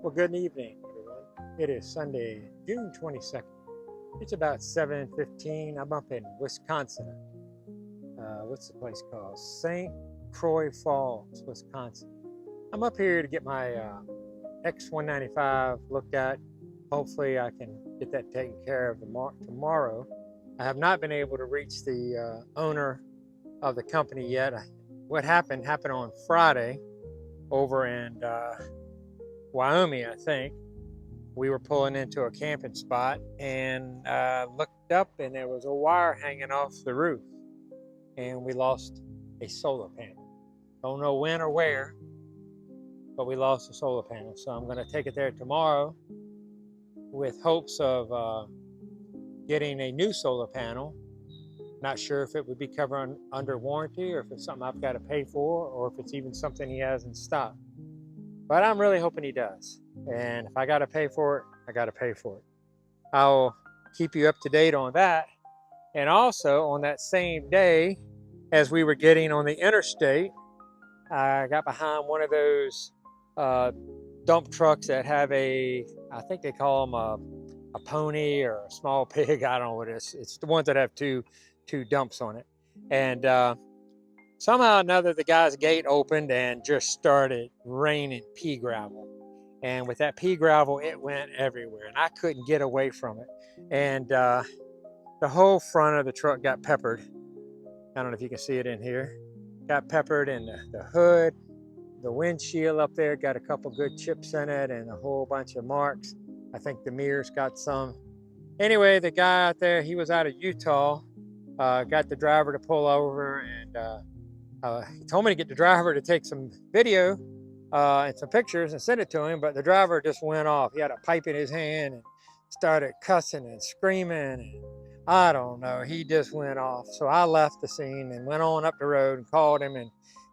Well, good evening, everyone. It is Sunday, June 22nd. It's about 7:15. I'm up in Wisconsin. What's the place called? St. Croix Falls, Wisconsin. I'm up here to get my X195 looked at. Hopefully I can get that taken care of tomorrow. I have not been able to reach the owner of the company yet. What happened on Friday over in Wyoming, I think. We were pulling into a camping spot and looked up, and there was a wire hanging off the roof, and we lost a solar panel. Don't know when or where, but we lost a solar panel. So I'm going to take it there tomorrow with hopes of getting a new solar panel. Not sure if it would be covered under warranty, or if it's something I've got to pay for, or if it's even something he has in stock. But I'm really hoping he does. And if I got to pay for it, I got to pay for it. I'll keep you up to date on that. And also on that same day, as we were getting on the interstate, I got behind one of those dump trucks that have I think they call them a pony or a small pig. I don't know what it is. It's the ones that have two dumps on it. And somehow or another, the guy's gate opened and just started raining pea gravel. And with that pea gravel, it went everywhere, and I couldn't get away from it. And the whole front of the truck got peppered. I don't know if you can see it in here. Got peppered in the hood, the windshield up there got a couple good chips in it, and a whole bunch of marks. I think the mirrors got some. Anyway, the guy out there, he was out of Utah, got the driver to pull over, and he told me to get the driver to take some video and some pictures and send it to him, but the driver just went off. He had a pipe in his hand and started cussing and screaming, and I don't know, he just went off. So I left the scene and went on up the road and called him, and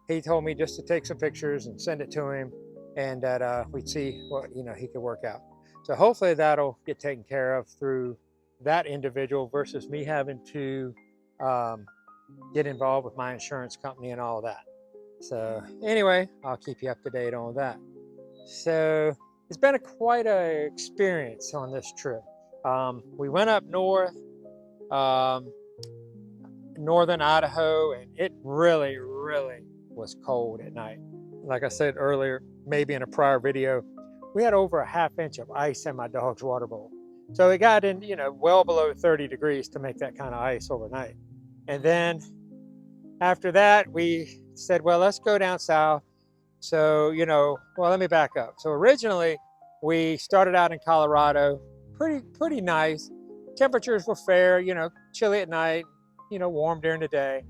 he told me just to take some pictures and send it to him, and that we'd see what he could work out. So hopefully that'll get taken care of through that individual versus me having to get involved with my insurance company and all that. So anyway, I'll keep you up to date on that. So it's been quite an experience on this trip. We went up north, northern Idaho, and it really was cold at night. Like I said earlier, maybe in a prior video, we had over a ½ inch of ice in my dog's water bowl. So it got in, well below 30 degrees to make that kind of ice overnight. And then after that, we said, well, let's go down south. So, well, let me back up. So originally we started out in Colorado, pretty nice. Temperatures were fair, chilly at night, warm during the day.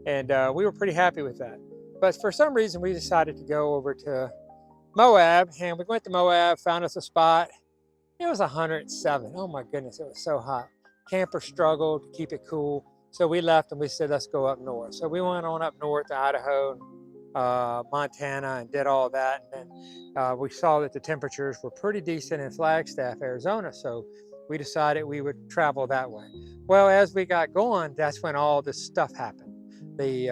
And we were pretty happy with that. But for some reason, we decided to go over to Moab, and we went to Moab, found us a spot. It was 107. Oh my goodness, it was so hot. Camper struggled to keep it cool. So we left and we said, let's go up north. So we went on up north to Idaho, Montana, and did all that. And then we saw that the temperatures were pretty decent in Flagstaff, Arizona. So we decided we would travel that way. Well, as we got going, that's when all this stuff happened. The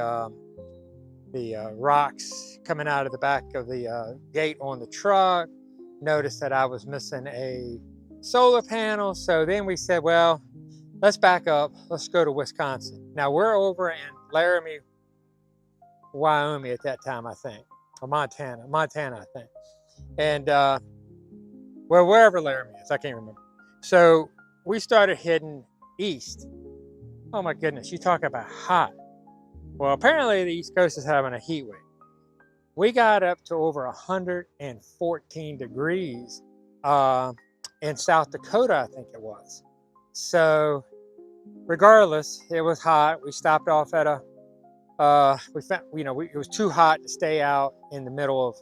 rocks coming out of the back of the gate on the truck. Noticed that I was missing a solar panel. So then we said, well, let's back up. Let's go to Wisconsin. Now we're over in Laramie, Wyoming at that time, I think, or Montana, I think. And well, wherever Laramie is, I can't remember. So we started heading east. Oh my goodness, you talk about hot. Well, apparently the East Coast is having a heat wave. We got up to over 114 degrees in South Dakota, I think it was. So regardless, it was hot. We stopped off at we found, it was too hot to stay out in the middle of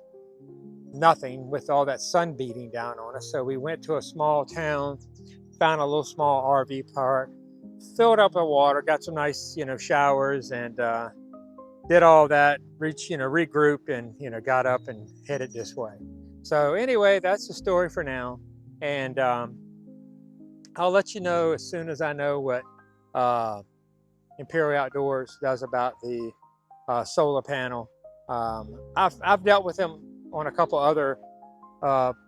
nothing with all that sun beating down on us. So we went to a small town, found a little small RV park, filled up with water, got some nice, showers, and did all that, regrouped, and got up and headed this way. So anyway, that's the story for now. And I'll let you know as soon as I know what Imperial Outdoors does about the solar panel. I've dealt with them on a couple other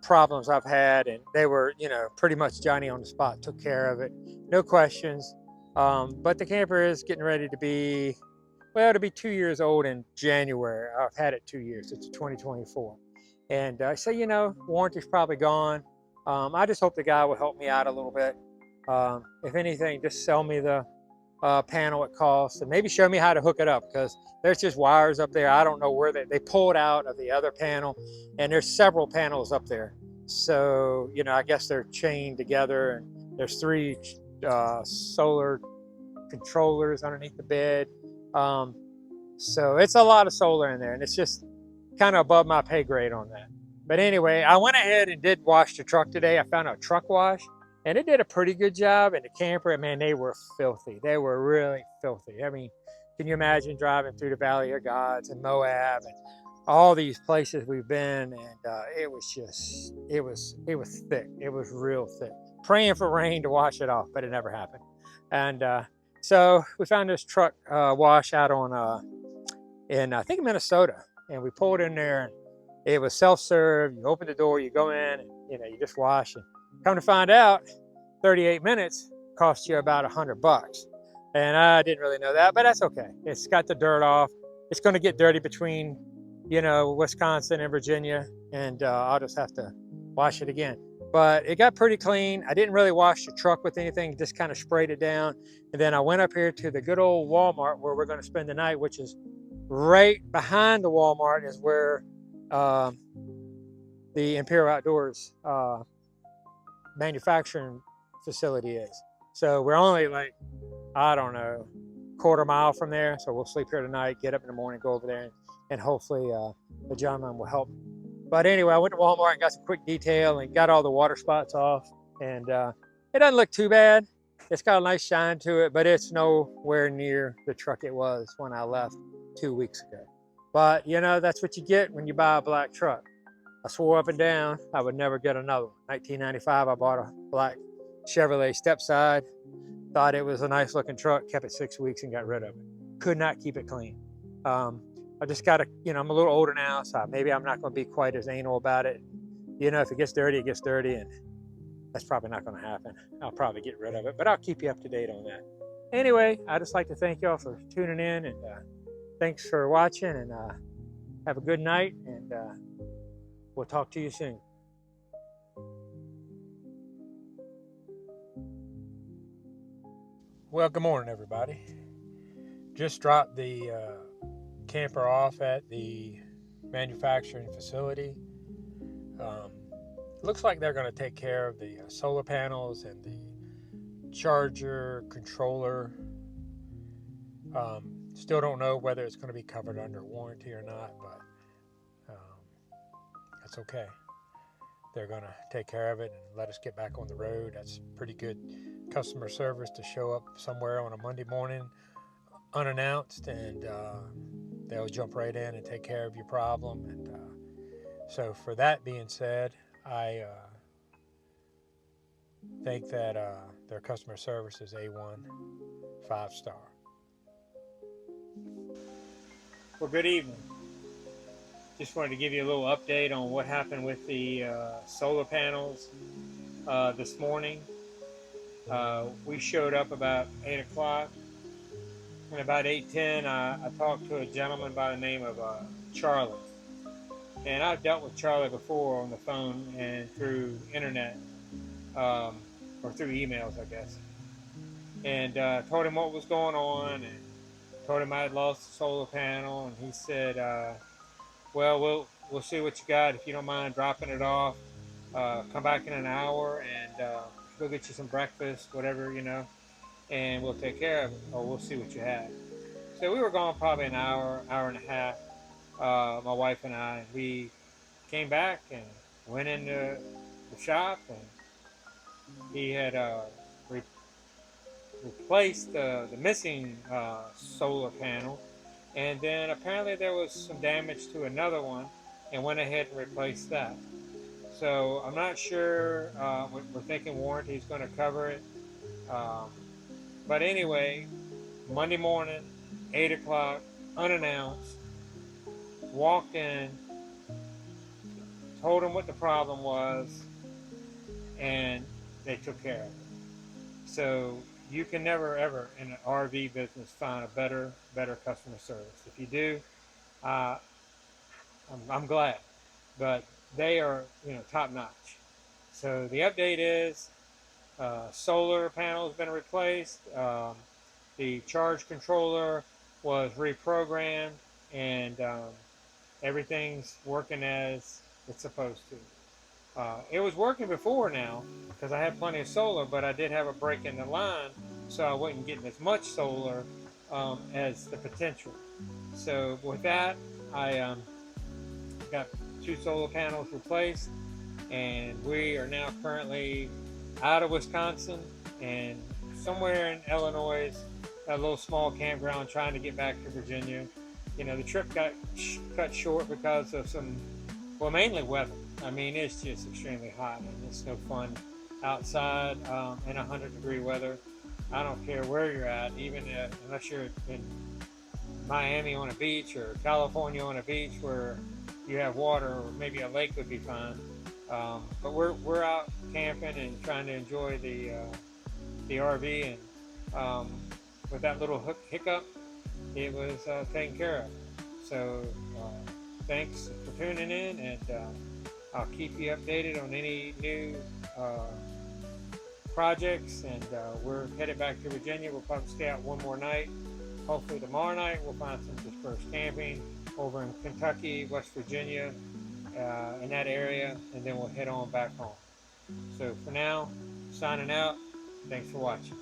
problems I've had, and they were, you know, pretty much Johnny on the spot, took care of it, no questions. But the camper is getting ready to be, well, to be 2 years old in January. I've had it 2 years. It's 2024. And so, you know, warranty's probably gone. I just hope the guy will help me out a little bit. If anything, just sell me the panel it costs, and maybe show me how to hook it up, because there's just wires up there. I don't know where they pulled out of the other panel, and there's several panels up there. So, you know, I guess they're chained together, and there's 3 solar controllers underneath the bed. So it's a lot of solar in there, and it's just kind of above my pay grade on that. But anyway, I went ahead and did wash the truck today. I found a truck wash, and it did a pretty good job. And the camper, man, they were filthy. They were really filthy. I mean, can you imagine driving through the Valley of Gods and Moab and all these places we've been? And it was just, it was thick. It was real thick. Praying for rain to wash it off, but it never happened. And so we found this truck wash out on in I think Minnesota, and we pulled in there, and it was self-serve. You open the door, you go in, and you know, you just wash. And come to find out, 38 minutes cost you about $100. And I didn't really know that, but that's okay. It's got the dirt off. It's going to get dirty between, you know, Wisconsin and Virginia, and I'll just have to wash it again. But it got pretty clean. I didn't really wash the truck with anything, just kind of sprayed it down. And then I went up here to the good old Walmart where we're going to spend the night, which is right behind the Walmart is where the Imperial Outdoors manufacturing facility is. So we're only like, I don't know, quarter mile from there. So we'll sleep here tonight, get up in the morning, go over there, and hopefully the gentleman will help. But anyway, I went to Walmart and got some quick detail and got all the water spots off. And it doesn't look too bad. It's got a nice shine to it, but it's nowhere near the truck it was when I left 2 weeks ago. But you know, that's what you get when you buy a black truck. I swore up and down I would never get another one. 1995, I bought a black Chevrolet Stepside. Thought it was a nice looking truck, kept it 6 weeks and got rid of it. Could not keep it clean. I just gotta, you know, I'm a little older now, so maybe I'm not gonna be quite as anal about it. You know, if it gets dirty, it gets dirty, and that's probably not gonna happen. I'll probably get rid of it, but I'll keep you up to date on that. Anyway, I just like to thank y'all for tuning in, and thanks for watching, and have a good night, and we'll talk to you soon. Well, good morning, everybody. Just dropped the camper off at the manufacturing facility. Looks like they're going to take care of the solar panels and the charger controller. Still don't know whether it's going to be covered under warranty or not, but that's okay. They're going to take care of it and let us get back on the road. That's pretty good customer service to show up somewhere on a Monday morning unannounced, and they'll jump right in and take care of your problem. And so for that being said, I think that their customer service is A1, 5-star. Well, good evening. Just wanted to give you a little update on what happened with the solar panels this morning. We showed up about 8 o'clock, and about 8:10 I talked to a gentleman by the name of Charlie. And I've dealt with Charlie before on the phone and through internet, or through emails, I guess. And told him what was going on, and told him I had lost the solar panel, and he said, well, we'll see what you got. If you don't mind dropping it off, come back in an hour, and go get you some breakfast, whatever, you know, and we'll take care of it, or we'll see what you have. So we were gone probably an hour, hour and a half. My wife and I, we came back and went into the shop, and he had replaced the missing solar panel, and then apparently there was some damage to another one, and went ahead and replaced that. So I'm not sure. We're thinking warranty is going to cover it, but anyway, Monday morning, 8 o'clock, unannounced, walked in, told them what the problem was, and they took care of it. So you can never ever in an RV business find a better customer service. If you do, uh, I'm glad, but they are, you know, top notch. So the update is solar panel has been replaced. The charge controller was reprogrammed, and everything's working as it's supposed to. It was working before now because I had plenty of solar, but I did have a break in the line, so I wasn't getting as much solar as the potential. So with that, I got 2 solar panels replaced, and we are now currently out of Wisconsin and somewhere in Illinois, a little small campground, trying to get back to Virginia. You know, the trip got cut short because of some, well, mainly weather. I mean, it's just extremely hot, and it's no fun outside in 100-degree weather. I don't care where you're at, even unless you're in Miami on a beach or California on a beach where you have water, or maybe a lake would be fine. But we're out camping and trying to enjoy the RV, and with that little hiccup, it was taken care of. So thanks for tuning in, and I'll keep you updated on any new projects. And we're headed back to Virginia. We'll probably stay out one more night. Hopefully tomorrow night we'll find some dispersed camping over in Kentucky, West Virginia, in that area, and then we'll head on back home. So for now, signing out. Thanks for watching.